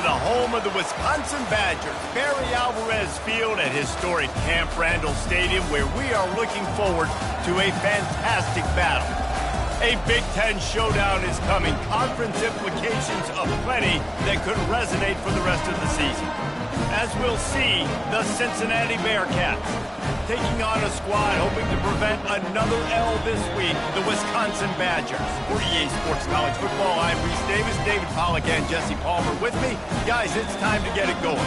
the home of the Wisconsin Badgers, Barry Alvarez Field at historic Camp Randall Stadium, where we are looking forward to a fantastic battle. A Big Ten showdown is coming, conference implications aplenty that could resonate for the rest of the season. As we'll see, the Cincinnati Bearcats taking on a squad hoping to prevent another L this week, the Wisconsin Badgers. For EA Sports College Football, I'm Reese Davis, David Pollack, and Jesse Palmer with me. Guys, it's time to get it going.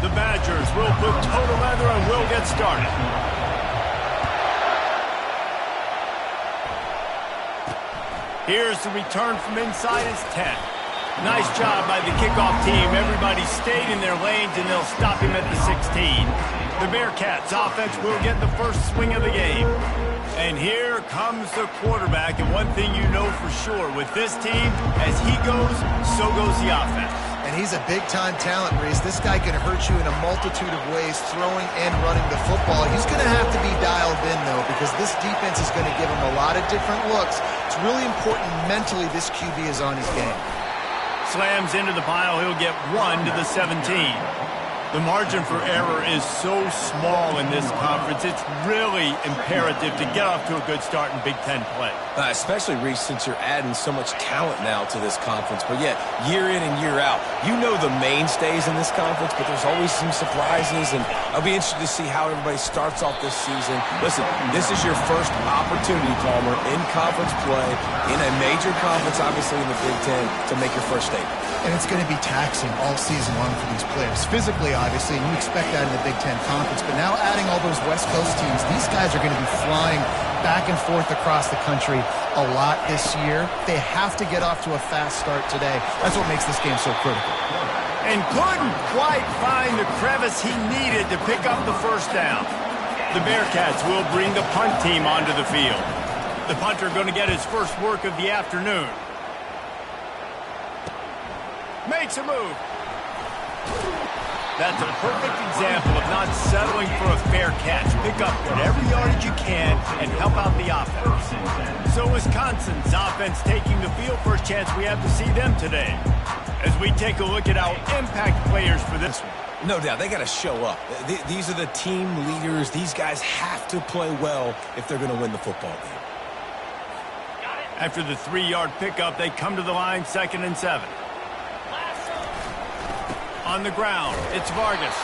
The Badgers will put total leather and will get started. Here's the return from inside his 10. Nice job by the kickoff team. Everybody stayed in their lanes, and they'll stop him at the 16. The Bearcats offense will get the first swing of the game. And here comes the quarterback. And one thing you know for sure, with this team, as he goes, so goes the offense. And he's a big-time talent, Reese. This guy can hurt you in a multitude of ways, throwing and running the football. He's going to have to be dialed in, though, because this defense is going to give him a lot of different looks. It's really important mentally this QB is on his game. Slams into the pile. He'll get 1 to the 17. The margin for error is so small in this conference. It's really imperative to get off to a good start in Big Ten play. Especially, Reese, since you're adding so much talent now to this conference. But yet, year in and year out, you know the mainstays in this conference, but there's always some surprises. And I'll be interested to see how everybody starts off this season. Listen, this is your first opportunity, Palmer, in conference play, in a major conference, obviously in the Big Ten, to make your first statement. And it's going to be taxing all season long for these players. Physically, obviously, and you expect that in the Big Ten Conference. But now adding all those West Coast teams, these guys are going to be flying back and forth across the country a lot this year. They have to get off to a fast start today. That's what makes this game so critical. And couldn't quite find the crevice he needed to pick up the first down. The Bearcats will bring the punt team onto the field. The punter going to get his first work of the afternoon. Makes a move. That's a perfect example of not settling for a fair catch. Pick up whatever yardage you can and help out the offense. So Wisconsin's offense taking the field. First chance we have to see them today. As we take a look at our impact players for this one. No doubt, they got to show up. These are the team leaders. These guys have to play well if they're going to win the football game. After the 3-yard pickup, they come to the line, 2nd and 7. On the ground, it's Vargas.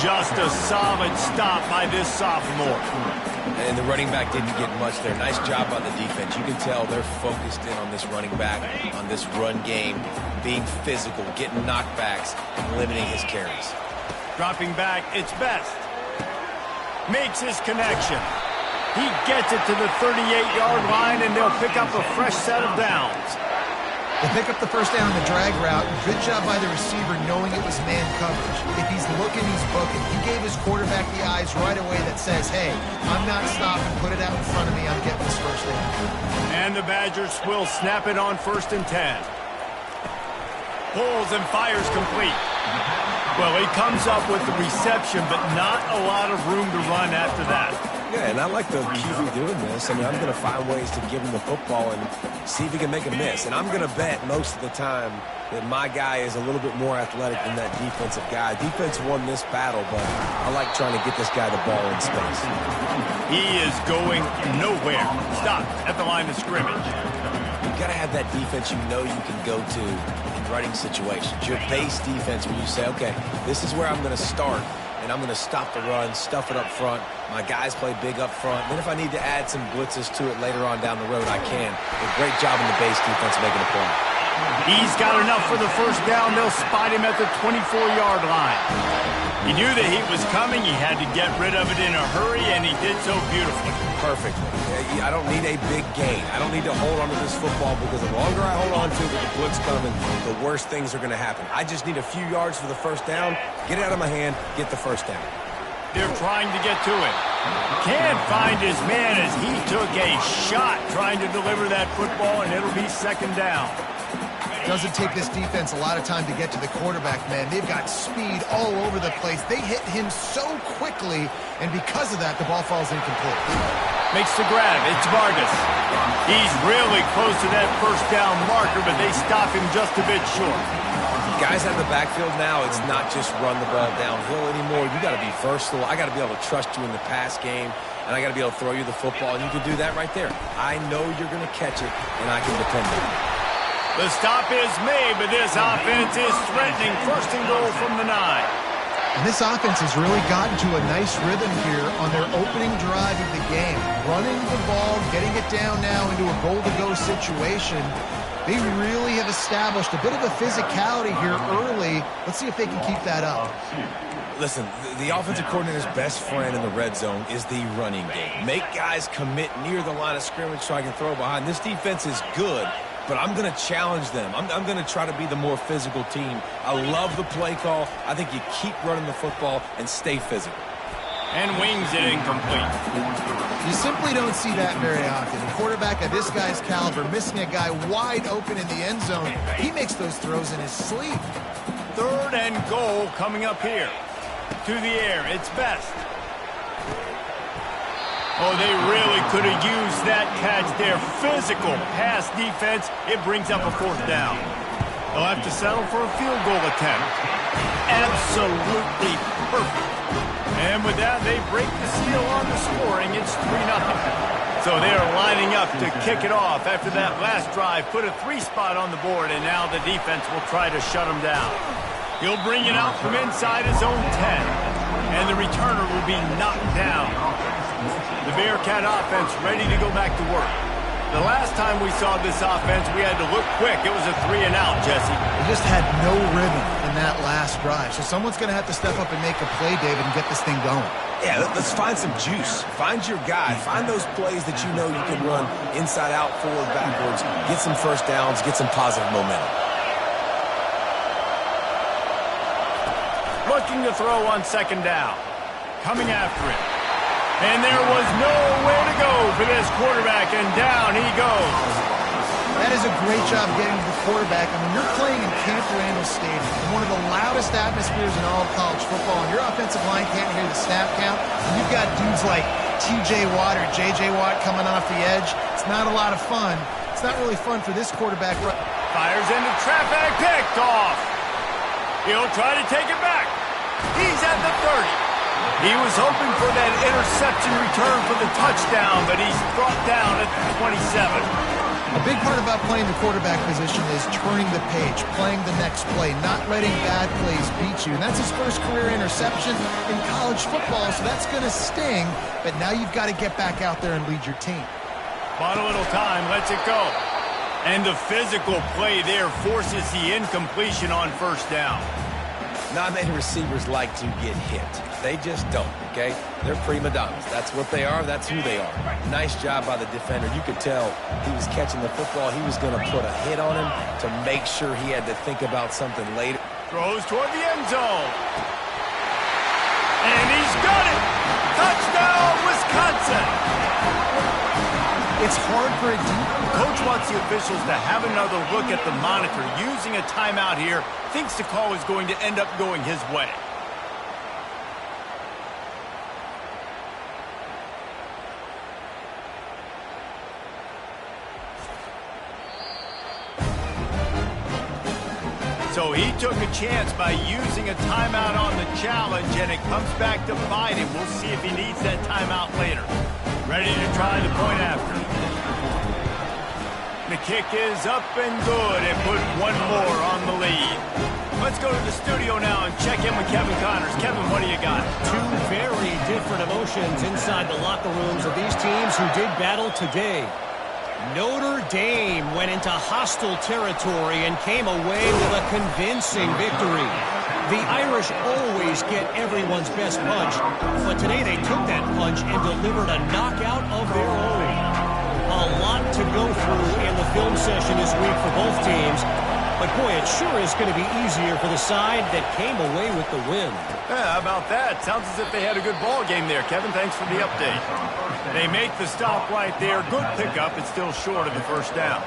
Just a solid stop by this sophomore. And the running back didn't get much there. Nice job by the defense. You can tell they're focused in on this running back, on this run game, being physical, getting knockbacks, and limiting his carries. Dropping back, it's Best. Makes his connection. He gets it to the 38-yard line, and they'll pick up a fresh set of downs. They pick up the first down on the drag route. Good job by the receiver knowing it was man coverage. If he's looking, he's booking. He gave his quarterback the eyes right away that says, hey, I'm not stopping. Put it out in front of me. I'm getting this first down. And the Badgers will snap it on 1st and 10. Pulls and fires complete. Well, he comes up with the reception, but not a lot of room to run after that. Yeah, and I like the QB doing this. I mean, I'm going to find ways to give him the football and see if he can make a miss. And I'm going to bet most of the time that my guy is a little bit more athletic than that defensive guy. Defense won this battle, but I like trying to get this guy the ball in space. He is going nowhere. Stopped at the line of scrimmage. You've got to have that defense you know you can go to in running situations. Your base defense where you say, okay, this is where I'm going to start. And I'm going to stop the run, stuff it up front. My guys play big up front. Then if I need to add some blitzes to it later on down the road, I can. A great job in the base defense making a play. He's got enough for the first down. They'll spot him at the 24-yard line. He knew the heat was coming. He had to get rid of it in a hurry, and he did so beautifully. Perfectly. I don't need a big gain. I don't need to hold on to this football because the longer I hold on to it with the blitz coming, the worse things are going to happen. I just need a few yards for the first down, get it out of my hand, get the first down. They're trying to get to it. Can't find his man as he took a shot trying to deliver that football, and it'll be 2nd down. Doesn't take this defense a lot of time to get to the quarterback, man. They've got speed all over the place. They hit him so quickly, and because of that, the ball falls incomplete. Makes the grab. It's Vargas. He's really close to that first down marker, but they stop him just a bit short. Guys out of the backfield now, it's not just run the ball downhill anymore. You got to be versatile. I got to be able to trust you in the pass game, and I got to be able to throw you the football, and you can do that right there. I know you're going to catch it, and I can depend on it. The stop is made, but this offense is threatening. First and goal from the 9. And this offense has really gotten to a nice rhythm here on their opening drive of the game. Running the ball, getting it down now into a goal-to-go situation. They really have established a bit of a physicality here early. Let's see if they can keep that up. Listen, the offensive coordinator's best friend in the red zone is the running game. Make guys commit near the line of scrimmage so I can throw behind. This defense is good, but I'm going to challenge them. I'm going to try to be the more physical team. I love the play call. I think you keep running the football and stay physical. And wings it incomplete. You simply don't see that very often. A quarterback of this guy's caliber missing a guy wide open in the end zone. He makes those throws in his sleep. Third and goal coming up here. To the air, it's Best. Oh, they really could have used that catch there. Physical pass defense. It brings up a fourth down. They'll have to settle for a field goal attempt. Absolutely perfect. And with that, they break the seal on the scoring. It's 3-0. So they are lining up to kick it off after that last drive. Put a 3 spot on the board, and now the defense will try to shut them down. He'll bring it out from inside his own 10. And the returner will be knocked down. The Bearcat offense ready to go back to work. The last time we saw this offense, we had to look quick. It was a 3-and-out, Jesse. They just had no rhythm in that last drive. So someone's going to have to step up and make a play, David, and get this thing going. Yeah, let's find some juice. Find your guy. Find those plays that you know you can run inside out, forward, backwards. Get some first downs. Get some positive momentum. Looking to throw on second down. Coming after it. And there was nowhere to go for this quarterback, and down he goes. That is a great job getting to the quarterback. I mean, you're playing in Camp Randall Stadium, in one of the loudest atmospheres in all of college football, and your offensive line can't hear the snap count. And you've got dudes like T.J. Watt or J.J. Watt coming off the edge. It's not a lot of fun. It's not really fun for this quarterback. Fires into traffic, picked off. He'll try to take it back. He's at the 30. He was hoping for that interception return for the touchdown, but he's brought down at the 27. A big part about playing the quarterback position is turning the page, playing the next play, not letting bad plays beat you. And that's his first career interception in college football, so that's going to sting. But now you've got to get back out there and lead your team. Bought a little time, lets it go. And the physical play there forces the incompletion on first down. Not many receivers like to get hit. They just don't, okay? They're prima donnas. That's what they are. That's who they are. Nice job by the defender. You could tell he was catching the football. He was going to put a hit on him to make sure he had to think about something later. Throws toward the end zone. And he's got it. Touchdown, Wisconsin. It's hard for a deep. The coach wants the officials to have another look at the monitor. Using a timeout here, thinks the call is going to end up going his way. So he took a chance by using a timeout on the challenge, and it comes back to bite him. We'll see if he needs that timeout later. Ready to try the point after. The kick is up and good, and put one more on the lead. Let's go to the studio now and check in with Kevin Connors. Kevin, what do you got? Two very different emotions inside the locker rooms of these teams who did battle today. Notre Dame went into hostile territory and came away with a convincing victory. The Irish always get everyone's best punch, but today they took that punch and delivered a knockout of their own. A lot to go through in the film session this week for both teams, but boy, it sure is going to be easier for the side that came away with the win. Yeah, how about that? Sounds as if they had a good ball game there, Kevin. Thanks for the update. They make the stop right there. Good pickup. It's still short of the first down.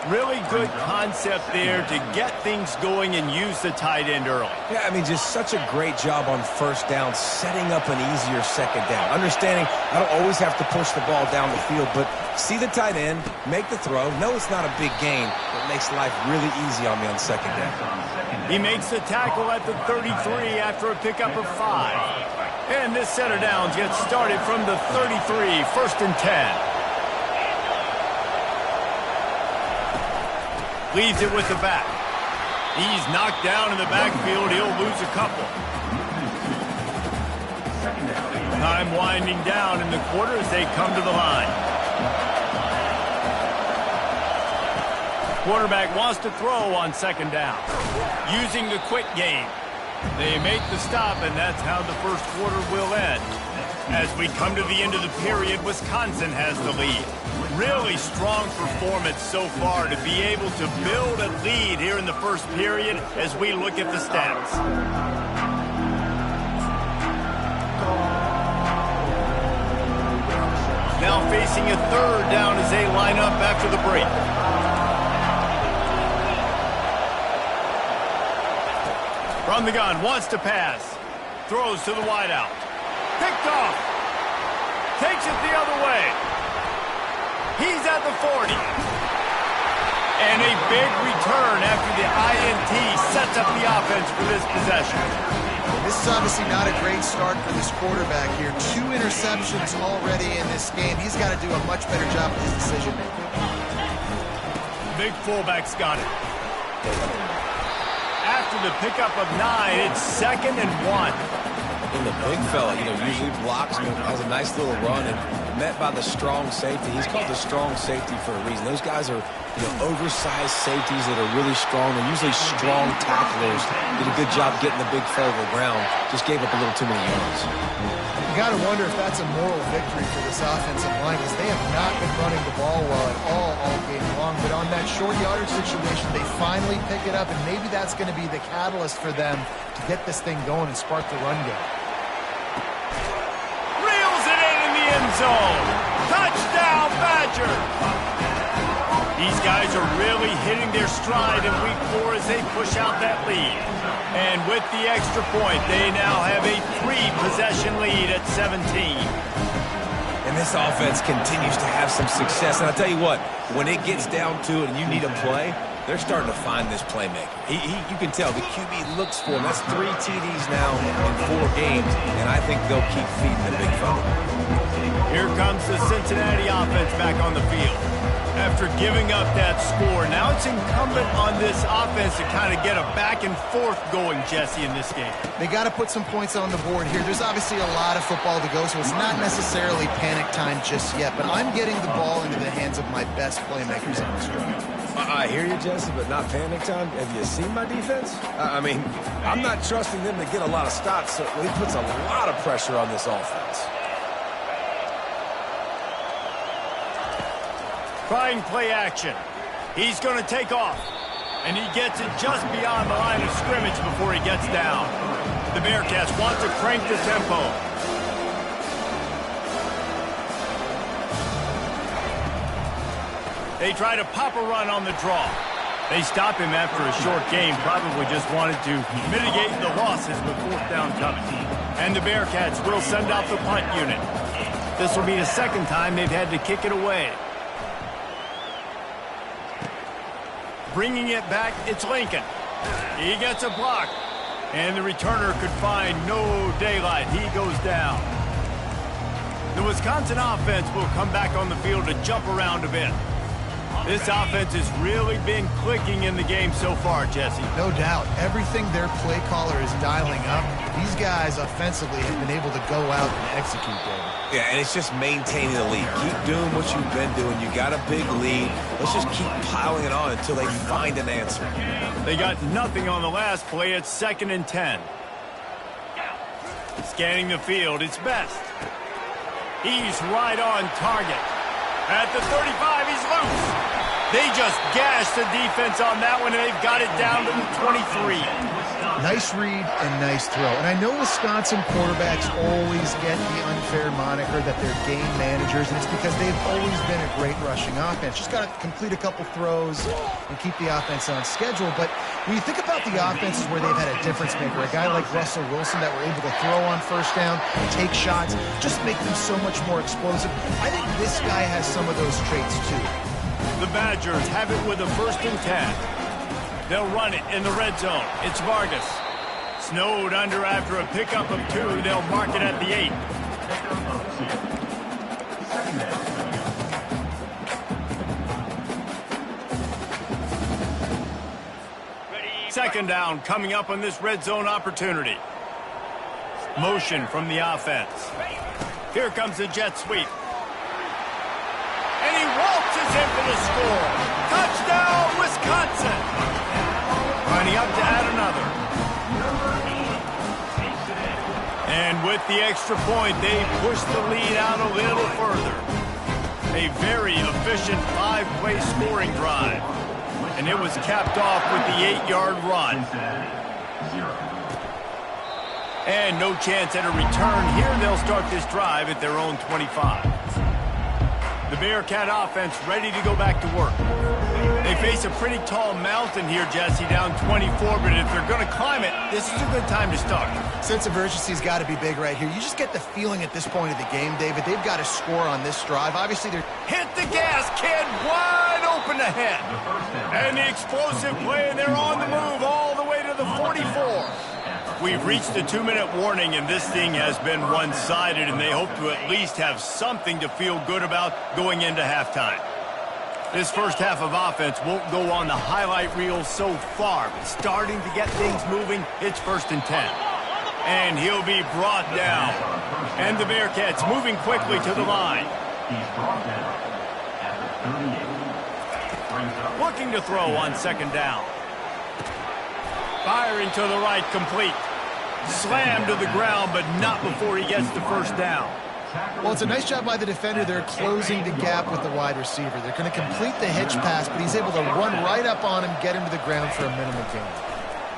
Really good concept there to get things going and use the tight end early. Yeah, I mean, just such a great job on first down, setting up an easier second down. Understanding I don't always have to push the ball down the field, but see the tight end, make the throw. No, it's not a big gain, but it makes life really easy on me on second down. He makes the tackle at the 33 after a pickup of 5. And this set of downs gets started from the 33, 1st and 10. Leaves it with the back. He's knocked down in the backfield. He'll lose a couple. Time winding down in the quarter as they come to the line. Quarterback wants to throw on second down. Using the quick game. They make the stop, and that's how the first quarter will end. As we come to the end of the period, Wisconsin has the lead. Really strong performance so far to be able to build a lead here in the first period as we look at the stats. Now facing a third down as they line up after the break. From the gun, wants to pass. Throws to the wideout. Picked off. Takes it the other way. He's at the 40. And a big return after the INT sets up the offense for this possession. This is obviously not a great start for this quarterback here. 2 interceptions already in this game. He's got to do a much better job with his decision-making. Big fullback's got it. After the pickup of 9, it's 2nd and 1. And the big fella, usually blocks, has a nice little run, and met by the strong safety. He's called the strong safety for a reason. Those guys are, oversized safeties that are really strong. They're usually strong tacklers. Did a good job getting the big fella to the ground. Just gave up a little too many yards. You got to wonder if that's a moral victory for this offensive line, because they have not been running the ball well at all game long. But on that short yardage situation, they finally pick it up, and maybe that's going to be the catalyst for them to get this thing going and spark the run game. Reels it in the end zone. Touchdown, Badger. These guys are really hitting their stride in week 4 as they push out that lead. And with the extra point, they now have a 3-possession lead at 17. And this offense continues to have some success. And I'll tell you what, when it gets down to it and you need a play, they're starting to find this playmaker. You can tell the QB looks for him. That's 3 TDs now in 4 games, and I think they'll keep feeding the big fella. Here comes the Cincinnati offense back on the field. After giving up that score, now it's incumbent on this offense to kind of get a back and forth going, Jesse, in this game. They got to put some points on the board here. There's obviously a lot of football to go, so it's not necessarily panic time just yet, but I'm getting the ball into the hands of my best playmakers on this drive. I hear you, Jesse, but not panic time. Have you seen my defense? I mean, I'm not trusting them to get a lot of stops, so he puts a lot of pressure on this offense. Trying play action. He's going to take off. And he gets it just beyond the line of scrimmage before he gets down. The Bearcats want to crank the tempo. They try to pop a run on the draw. They stop him after a short game. Probably just wanted to mitigate the losses with 4th down coming. And the Bearcats will send out the punt unit. This will be the 2nd time they've had to kick it away. Bringing it back, it's Lincoln. He gets a block. And the returner could find no daylight. He goes down. The Wisconsin offense will come back on the field to jump around a bit. This offense has really been clicking in the game so far, Jesse. No doubt. Everything their play caller is dialing up, these guys offensively have been able to go out and execute, David. Yeah, and it's just maintaining the lead. Keep doing what you've been doing. You got a big lead. Let's just keep piling it on until they find an answer. They got nothing on the last play. It's 2nd and 10. Scanning the field, it's Best. He's right on target. At the 35, he's loose. They just gashed the defense on that one, and they've got it down to the 23. Nice read and nice throw. And I know Wisconsin quarterbacks always get the unfair moniker that they're game managers, and it's because they've always been a great rushing offense. Just got to complete a couple throws and keep the offense on schedule. But when you think about the offenses where they've had a difference maker, a guy like Russell Wilson that were able to throw on first down, take shots, just make them so much more explosive. I think this guy has some of those traits too. The Badgers have it with a 1st and 10. They'll run it in the red zone. It's Vargas. Snowed under after a pickup of 2. They'll mark it at the 8. Second down coming up on this red zone opportunity. Motion from the offense. Here comes the jet sweep. And he waltzes in for the score. Touchdown, Wisconsin! Lining up to add another. And with the extra point, they push the lead out a little further. A very efficient 5-play scoring drive. And it was capped off with the 8-yard run. And no chance at a return here. They'll start this drive at their own 25. The Bearcat offense ready to go back to work. They face a pretty tall mountain here, Jesse, down 24, but if they're going to climb it, this is a good time to start. Sense of urgency's got to be big right here. You just get the feeling at this point of the game, David, they've got to score on this drive. Obviously, they're... Hit the gas, kid! Wide open ahead. And the explosive play, and they're on the move all the way to the 44. We've reached the 2-minute warning, and this thing has been one-sided, and they hope to at least have something to feel good about going into halftime. This first half of offense won't go on the highlight reel so far, but starting to get things moving, it's 1st and 10. And he'll be brought down. And the Bearcats moving quickly to the line. Looking to throw on 2nd down. Firing to the right, complete. Slammed to the ground, but not before he gets the 1st down. Well, it's a nice job by the defender. They're closing the gap with the wide receiver. They're going to complete the hitch pass, but he's able to run right up on him, get him to the ground for a minimum gain.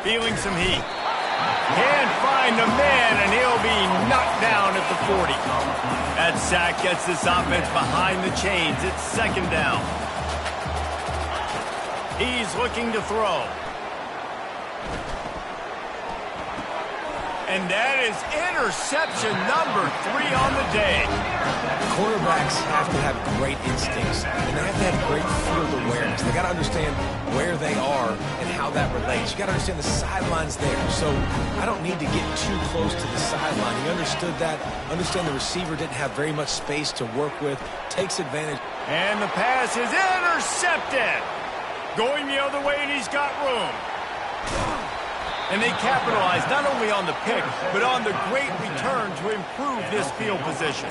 Feeling some heat. Can't find a man, and he'll be knocked down at the 40. That sack gets this offense behind the chains. It's 2nd down. He's looking to throw. And that is interception number 3 on the day. Quarterbacks have to have great instincts, and they have to have great field awareness. They got to understand where they are and how that relates. You got to understand the sidelines there. So I don't need to get too close to the sideline. He understood that. Understand the receiver didn't have very much space to work with. Takes advantage. And the pass is intercepted. Going the other way, and he's got room. And they capitalize not only on the pick, but on the great return to improve this field position.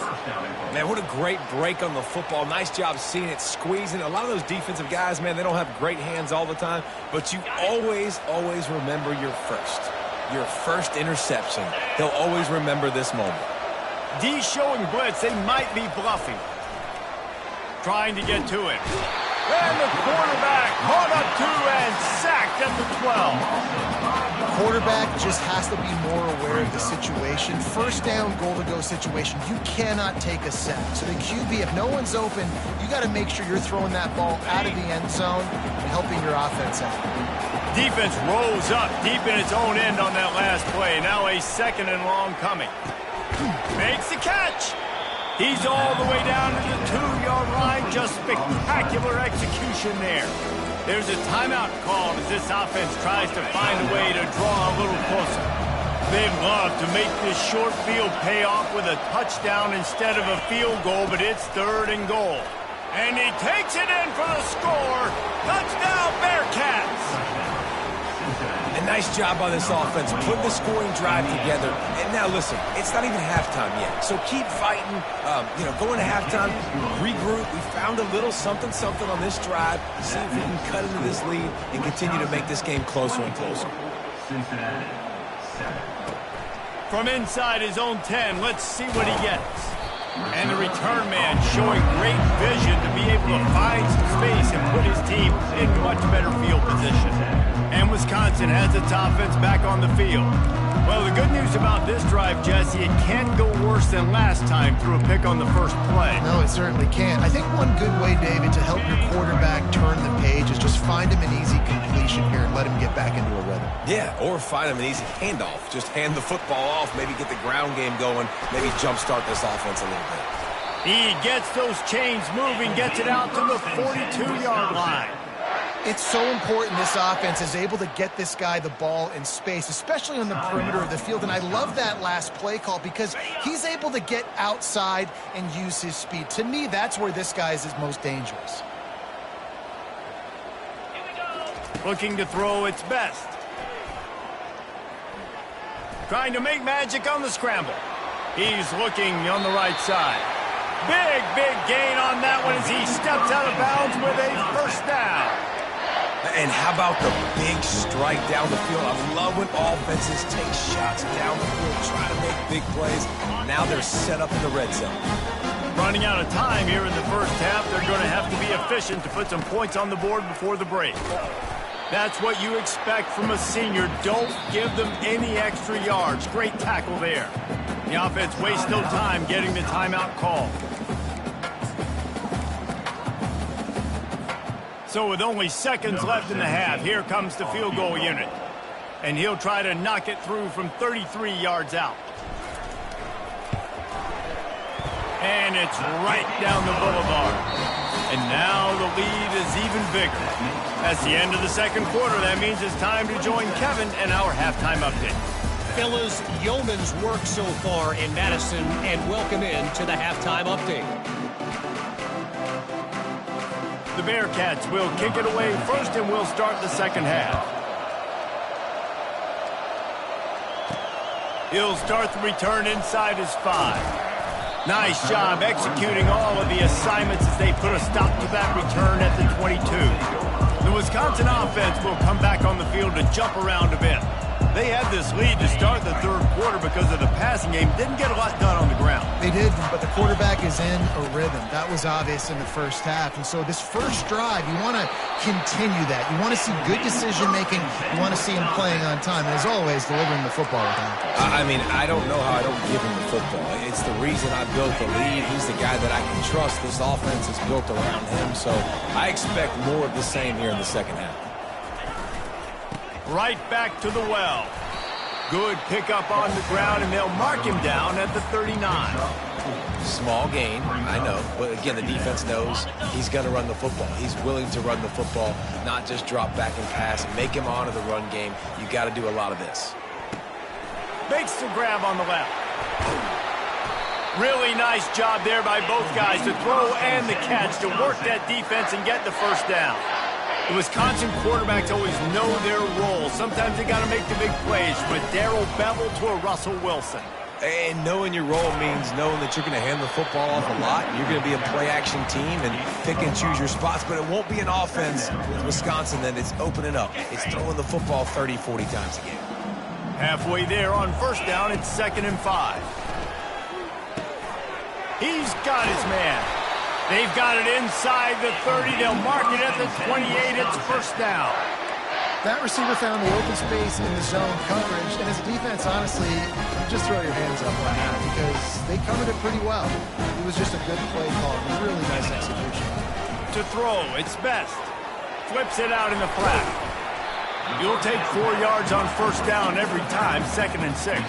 Man, what a great break on the football. Nice job seeing it, squeezing. A lot of those defensive guys, man, they don't have great hands all the time, but you always remember your first interception. They'll always remember this moment. D showing blitz. They might be bluffing. Trying to get to it. And the quarterback caught up to and sacked at the 12. Quarterback just has to be more aware of the situation. 1st down, goal-to-go situation. You cannot take a sack. So the QB, if no one's open, you got to make sure you're throwing that ball out of the end zone and helping your offense out. Defense rolls up deep in its own end on that last play. Now a 2nd and long coming. Makes the catch. He's all the way down to the 2-yard line. Just spectacular execution there. There's a timeout called as this offense tries to find a way to draw a little closer. They'd love to make this short field pay off with a touchdown instead of a field goal, but it's 3rd and goal. And he takes it in for the score. Touchdown, Bearcats! A nice job by this offense, putting the scoring drive together. And now listen, it's not even halftime yet. So keep fighting, going to halftime, regroup. We found a little something on this drive. See if we can cut into this lead and continue to make this game closer and closer. From inside his own 10, let's see what he gets. And the return man showing great vision to be able to find some space and put his team in much better field position. And Wisconsin has its offense back on the field. Well, the good news about this drive, Jesse, it can't go worse than last time through a pick on the first play. No, it certainly can't. I think one good way, David, to help your quarterback turn the page is just find him an easy completion here and let him get back into a rhythm. Yeah, or find him an easy handoff. Just hand the football off, maybe get the ground game going, maybe jumpstart this offense a little bit. He gets those chains moving, gets it out to the 42-yard line. It's so important this offense is able to get this guy the ball in space, especially on the perimeter of the field. And I love that last play call because he's able to get outside and use his speed. To me, that's where this guy is most dangerous. Looking to throw its best. Trying to make magic on the scramble. He's looking on the right side. Big gain on that one as he steps out of bounds with a first down. And how about the big strike down the field? I love when offenses take shots down the field, try to make big plays. Now they're set up in the red zone. Running out of time here in the first half. They're going to have to be efficient to put some points on the board before the break. That's what you expect from a senior. Don't give them any extra yards. Great tackle there. The offense wastes no time getting the timeout call. So with only seconds left in the half, here comes the field goal unit. And he'll try to knock it through from 33 yards out. And it's right down the boulevard. And now the lead is even bigger. That's the end of the second quarter. That means it's time to join Kevin and our halftime update. Fellas, yeoman's work so far in Madison, and welcome in to the halftime update. The Bearcats will kick it away first, and we'll start the second half. He'll start the return inside his 5. Nice job executing all of the assignments as they put a stop to that return at the 22. The Wisconsin offense will come back on the field to jump around a bit. They had this lead to start the third quarter because of the passing game. Didn't get a lot done on the ground. They did, but the quarterback is in a rhythm. That was obvious in the first half. And so this first drive, you want to continue that. You want to see good decision-making. You want to see him playing on time. And as always, delivering the football with confidence. I mean, I don't know how I don't give him the football. It's the reason I built the lead. He's the guy that I can trust. This offense is built around him. So I expect more of the same here in the second half. Right back to the well. Good pickup on the ground, and they'll mark him down at the 39. Small gain, I know. But again, the defense knows he's going to run the football. He's willing to run the football, not just drop back and pass. Make him honor the run game. You got to do a lot of this. Makes the grab on the left. Really nice job there by both guys to throw and the catch to work that defense and get the first down. The Wisconsin quarterbacks always know their role. Sometimes they got to make the big plays, from a Darrell Bevel to a Russell Wilson. And knowing your role means knowing that you're going to hand the football off a lot. You're going to be a play-action team and pick and choose your spots, but it won't be an offense with Wisconsin that it's opening up. It's throwing the football 30, 40 times a game. Halfway there on first down, it's 2nd and 5. He's got his man. They've got it inside the 30. They'll mark it at the 28. It's first down. That receiver found the open space in the zone coverage. And as a defense, honestly, you just throw your hands up on that because they covered it pretty well. It was just a good play call. Really nice execution. To throw, it's best. Flips it out in the flat. You'll take 4 yards on first down every time, 2nd and 6.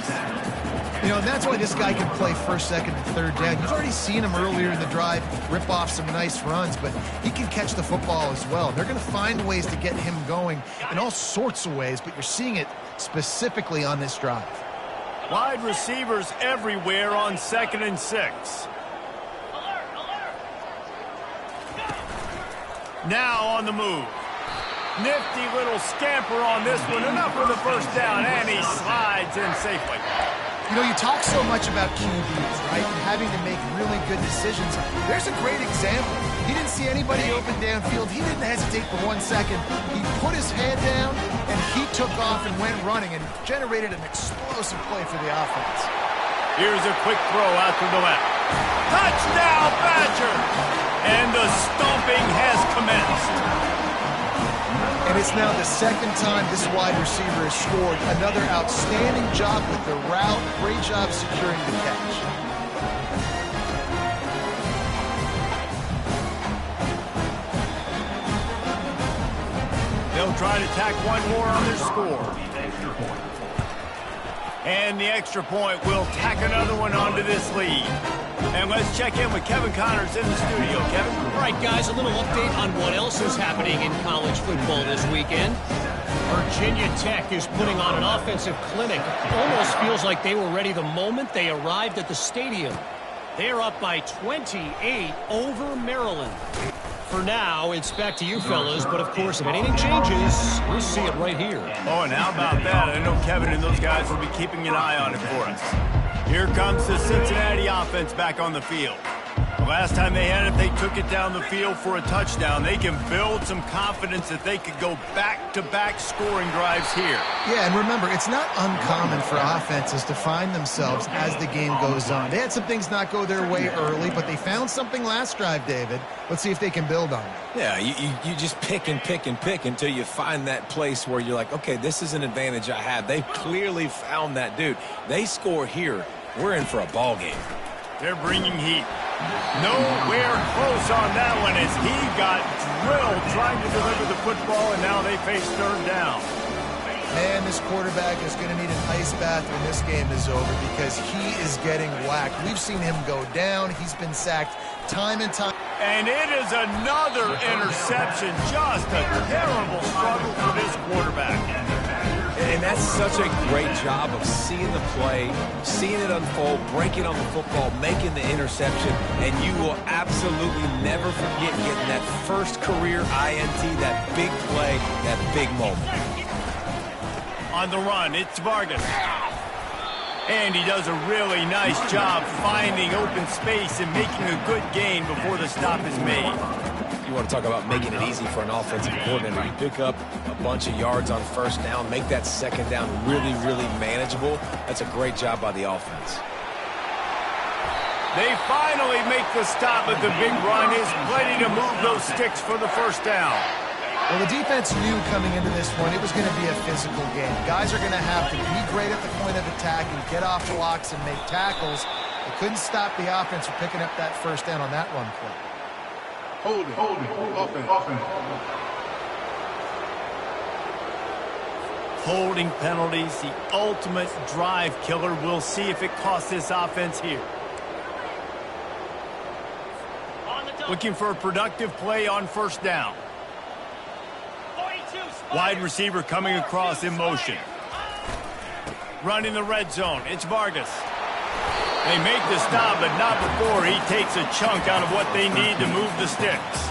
You know, and that's why this guy can play first, second, and third down. You've already seen him earlier in the drive rip off some nice runs, but he can catch the football as well. They're going to find ways to get him going in all sorts of ways, but you're seeing it specifically on this drive. Wide receivers everywhere on 2nd and 6. Now on the move. Nifty little scamper on this one. Enough for the first down, and he slides in safely. You know, you talk so much about QBs, right, and having to make really good decisions. There's a great example. He didn't see anybody open downfield. He didn't hesitate for 1 second. He put his head down, and he took off and went running and generated an explosive play for the offense. Here's a quick throw out to the left. Touchdown, Badger! And the stomping has commenced. And it's now the second time this wide receiver has scored. Another outstanding job with the route. Great job securing the catch. They'll try to tack one more on their score. And the extra point will tack another one onto this lead. And let's check in with Kevin Connors in the studio. Kevin? All right, guys, a little update on what else is happening in college football this weekend. Virginia Tech is putting on an offensive clinic. Almost feels like they were ready the moment they arrived at the stadium. They're up by 28 over Maryland. For now, it's back to you fellas, but of course, if anything changes, we'll see it right here. Oh, and how about that? I know Kevin and those guys will be keeping an eye on it for us. Here comes the Cincinnati offense back on the field. The last time they had it, they took it down the field for a touchdown. They can build some confidence that they could go back-to-back scoring drives here. Yeah, and remember, it's not uncommon for offenses to find themselves as the game goes on. They had some things not go their way early, but they found something last drive, David. Let's see if they can build on it. Yeah, you just pick and pick and pick until you find that place where you're like, okay, this is an advantage I have. They clearly found that dude. They score here. We're in for a ball game. They're bringing heat. Nowhere close on that one as he got drilled trying to deliver the football, and now they face third down. Man, this quarterback is going to need an ice bath when this game is over because he is getting whacked. We've seen him go down. He's been sacked time and time. And it is another interception. Just a terrible struggle for this quarterback. And that's such a great job of seeing the play, seeing it unfold, breaking on the football, making the interception, and you will absolutely never forget getting that first career INT, that big play, that big moment. On the run, it's Vargas. And he does a really nice job finding open space and making a good gain before the stop is made. You want to talk about making it easy for an offensive coordinator. You pick up a bunch of yards on first down, make that second down really, really manageable. That's a great job by the offense. They finally make the stop, but the big run is plenty to move those sticks for the first down. Well, the defense knew coming into this one it was going to be a physical game. Guys are going to have to be great at the point of attack and get off blocks and make tackles. They couldn't stop the offense from picking up that first down on that run play. Holding, offense. Holding penalties, the ultimate drive killer. We'll see if it costs this offense here. Looking for a productive play on first down. Wide receiver coming across in motion. Running the red zone. It's Vargas. They make the stop, but not before he takes a chunk out of what they need to move the sticks.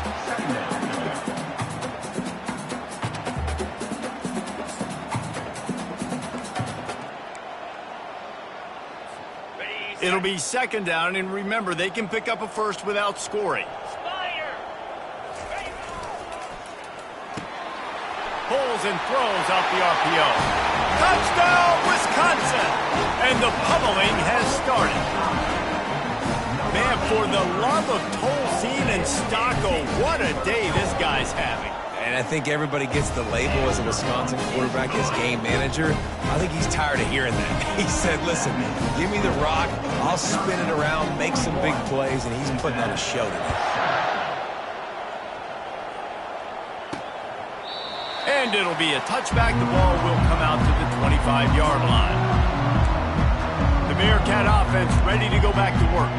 It'll be second down, and remember, they can pick up a first without scoring. Pulls and throws out the RPO. Touchdown, Wisconsin! And the pummeling has started. Man, for the love of Tolzien and Stocco, what a day this guy's having. And I think everybody gets the label as a Wisconsin quarterback, as game manager. I think he's tired of hearing that. He said, listen, give me the rock, I'll spin it around, make some big plays, and he's putting on a show today. And it'll be a touchback. The ball will come out to the 25-yard line. The Bearcat offense ready to go back to work.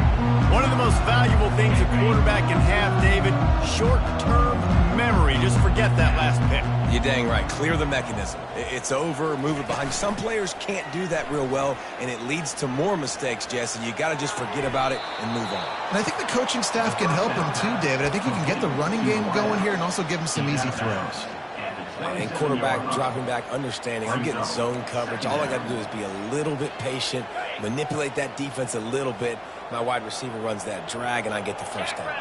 One of the most valuable things a quarterback can have, David, short-term memory. Just forget that last pick. You're dang right. Clear the mechanism. It's over, move it behind you. Some players can't do that real well, and it leads to more mistakes, Jesse. You got to just forget about it and move on. And I think the coaching staff can help him too, David. I think you can get the running game going here and also give him some easy throws. And quarterback dropping back, understanding I'm getting zone coverage. All I got to do is be a little bit patient, manipulate that defense a little bit. My wide receiver runs that drag, and I get the first down.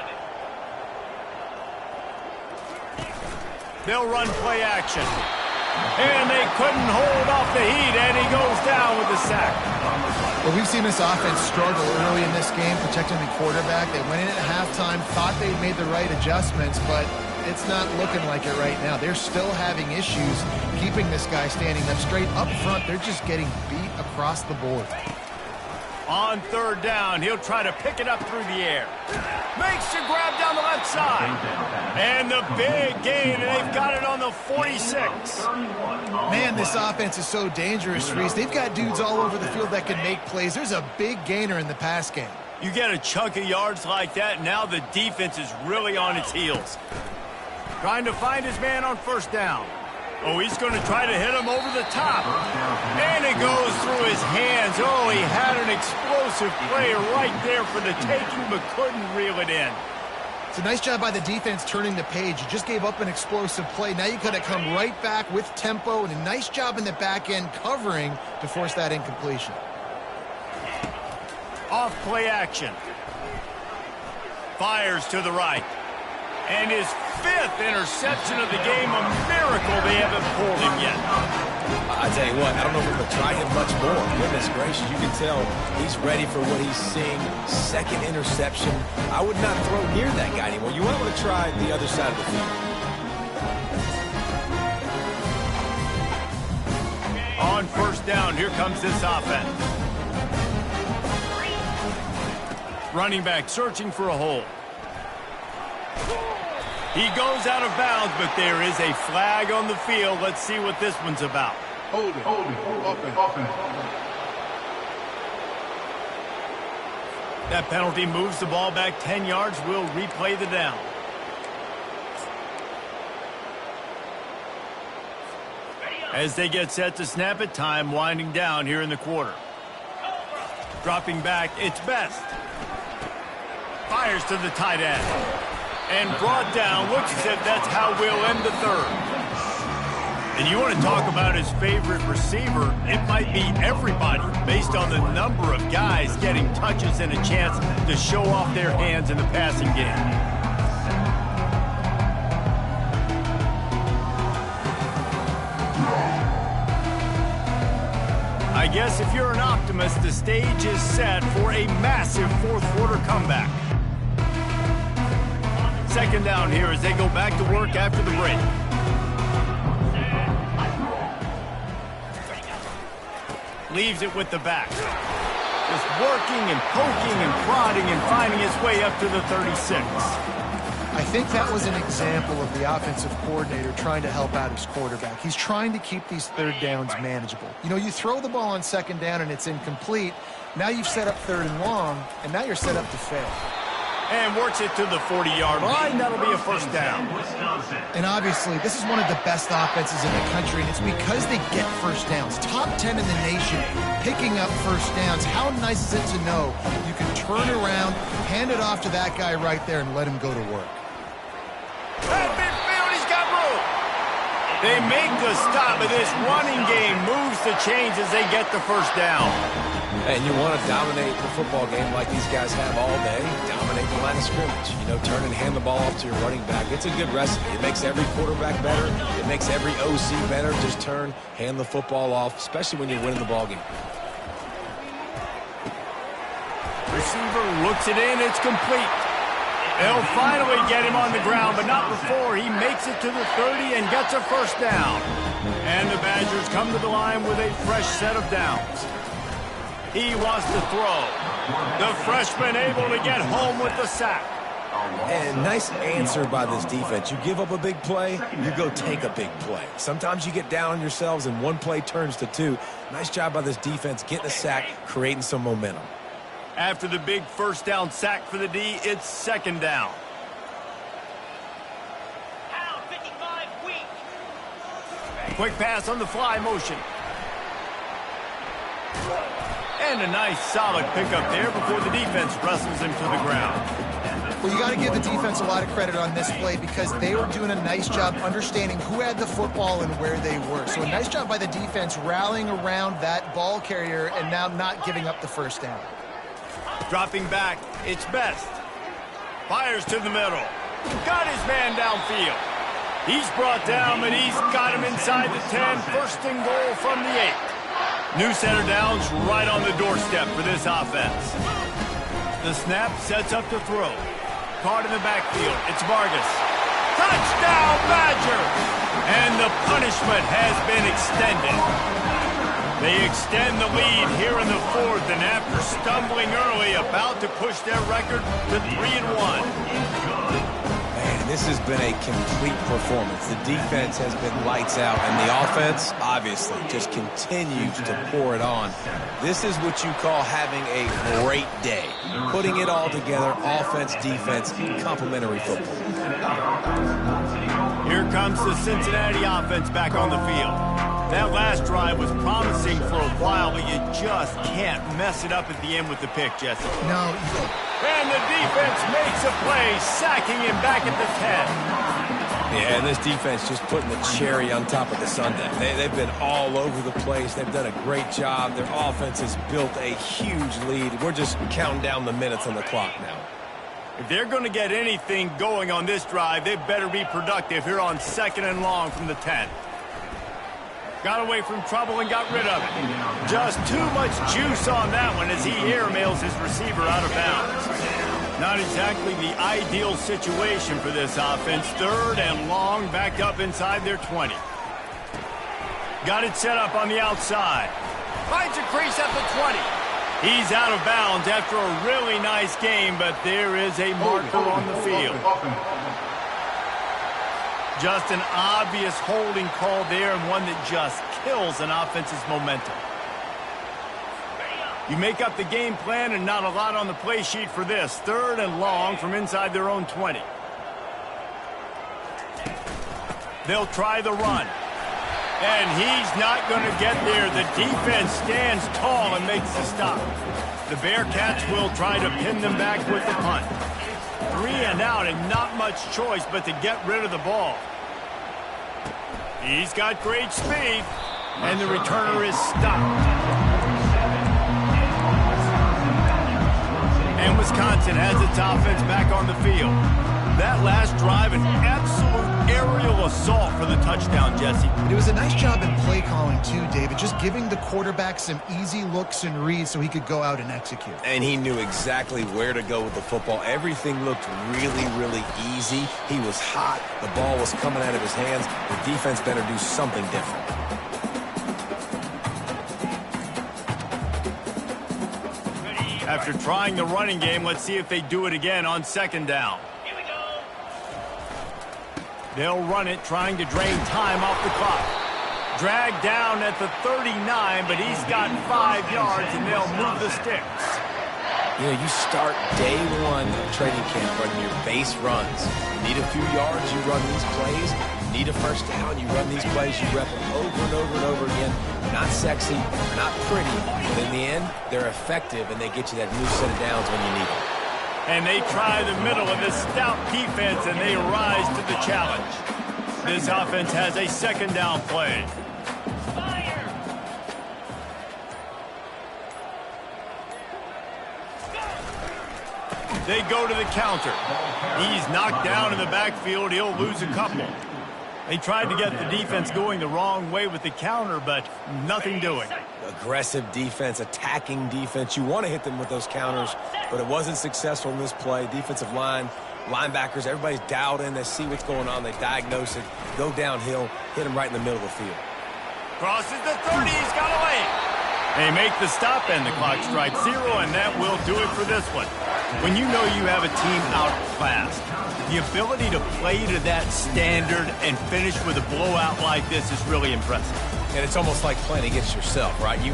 They'll run play action. And they couldn't hold off the heat, and he goes down with the sack. Well, we've seen this offense struggle early in this game, protecting the quarterback. They went in at halftime, thought they'd made the right adjustments, but it's not looking like it right now. They're still having issues keeping this guy standing up straight up front. They're just getting beat across the board. On third down, he'll try to pick it up through the air. Makes the grab down the left side. And the big gain, and they've got it on the 46. Man, this offense is so dangerous, Reese. They've got dudes all over the field that can make plays. There's a big gainer in the pass game. You get a chunk of yards like that, now the defense is really on its heels. Trying to find his man on first down. Oh, he's going to try to hit him over the top. And it goes through his hands. Oh, he had an explosive play right there for the taking, but couldn't reel it in. It's a nice job by the defense turning the page. You just gave up an explosive play. Now you got to come right back with tempo, and a nice job in the back end covering to force that incompletion. Off play action. Fires to the right. And his 5th interception of the game, a miracle they haven't pulled him yet. I tell you what, I don't know if we're going to try him much more. Goodness gracious, you can tell he's ready for what he's seeing. 2nd interception. I would not throw near that guy anymore. You want to try the other side of the field. On first down, here comes this offense. Running back searching for a hole. He goes out of bounds, but there is a flag on the field. Let's see what this one's about. Hold it, offense. That penalty moves the ball back 10 yards. We'll replay the down. As they get set to snap it, time winding down here in the quarter. Dropping back, it's Best. Fires to the tight end. And brought down. Looks as if that's how we'll end the third. And you want to talk about his favorite receiver, it might be everybody based on the number of guys getting touches and a chance to show off their hands in the passing game. I guess if you're an optimist, the stage is set for a massive fourth-quarter comeback. 2nd down here as they go back to work after the break. Leaves it with the back. Just working and poking and prodding and finding his way up to the 36. I think that was an example of the offensive coordinator trying to help out his quarterback. He's trying to keep these 3rd downs manageable. You know, you throw the ball on 2nd down and it's incomplete. Now you've set up 3rd and long, and now you're set up to fail. And works it to the 40-yard line. That'll be a first down. And obviously, this is one of the best offenses in the country, and it's because they get first downs. Top 10 in the nation, picking up first downs. How nice is it to know you can turn around, hand it off to that guy right there, and let him go to work. At midfield, he's got room. They make the stop, but this running game moves the chains as they get the first down. And you want to dominate the football game like these guys have all day. Dominate the line of scrimmage. You know, turn and hand the ball off to your running back. It's a good recipe. It makes every quarterback better. It makes every OC better. Just turn, hand the football off, especially when you're winning the ball game. Receiver looks it in. It's complete. They'll finally get him on the ground, but not before he makes it to the 30 and gets a first down. And the Badgers come to the line with a fresh set of downs. He wants to throw. The freshman able to get home with the sack. And nice answer by this defense. You give up a big play, you go take a big play. Sometimes you get down on yourselves and one play turns to 2. Nice job by this defense getting a sack, creating some momentum. After the big first down sack for the D, it's 2nd down. Quick pass on the fly motion. And a nice solid pickup there before the defense wrestles him to the ground. Well, you got to give the defense a lot of credit on this play because they were doing a nice job understanding who had the football and where they were. So a nice job by the defense rallying around that ball carrier and now not giving up the first down. Dropping back, it's Best. Fires to the middle. Got his man downfield. He's brought down, but he's got him inside the 10. First and goal from the 8. New center down's right on the doorstep for this offense. The snap sets up the throw. Caught in the backfield. It's Vargas. Touchdown, Badger! And the punishment has been extended. They extend the lead here in the 4th, and after stumbling early, about to push their record to 3-1. Man, this has been a complete performance. The defense has been lights out, and the offense, obviously, just continues to pour it on. This is what you call having a great day. Putting it all together, offense, defense, complementary football. Here comes the Cincinnati offense back on the field. That last drive was promising for a while, but you just can't mess it up at the end with the pick, Jesse. No. And the defense makes a play, sacking him back at the 10. Yeah, and this defense just putting the cherry on top of the sundae. They've been all over the place. They've done a great job. Their offense has built a huge lead. We're just counting down the minutes on the clock now. If they're going to get anything going on this drive, they better be productive here on 2nd and long from the 10. Got away from trouble and got rid of it. Just too much juice on that one as he airmails his receiver out of bounds. Not exactly the ideal situation for this offense. 3rd and long, backed up inside their 20. Got it set up on the outside. Finds a crease at the 20. He's out of bounds after a really nice game, but there is a marker on the field. Just an obvious holding call there, and one that just kills an offense's momentum. You make up the game plan and not a lot on the play sheet for this. 3rd and long from inside their own 20. They'll try the run. And he's not going to get there. The defense stands tall and makes the stop. The Bearcats will try to pin them back with the punt. 3 and out and not much choice but to get rid of the ball. He's got great speed, and the returner is stopped. And Wisconsin has its offense back on the field. That last drive, an absolute aerial assault for the touchdown, Jesse. It was a nice job in play calling, too, David, just giving the quarterback some easy looks and reads so he could go out and execute. And he knew exactly where to go with the football. Everything looked really, really easy. He was hot. The ball was coming out of his hands. The defense better do something different. After trying the running game, let's see if they do it again on 2nd down. They'll run it, trying to drain time off the clock. Dragged down at the 39, but he's got 5 yards, and they'll move the sticks. You know, you start day 1 of training camp running your base runs. You need a few yards, you run these plays. You need a first down, you run these plays. You rep them over and over and over again. They're not sexy, they're not pretty, but in the end, they're effective, and they get you that new set of downs when you need them. And they try the middle of this stout defense, and they rise to the challenge. This offense has a 2nd down play. They go to the counter. He's knocked down in the backfield. He'll lose a couple. They tried to get the defense going the wrong way with the counter, but nothing doing. Aggressive defense, attacking defense. You want to hit them with those counters, but it wasn't successful in this play. Defensive line, linebackers, everybody's dialed in. They see what's going on. They diagnose it, go downhill, hit them right in the middle of the field. Crosses the 30. He's got away. They make the stop, and the clock strikes 0, and that will do it for this one. When you know you have a team outclassed, the ability to play to that standard and finish with a blowout like this is really impressive. And it's almost like playing against yourself, right? You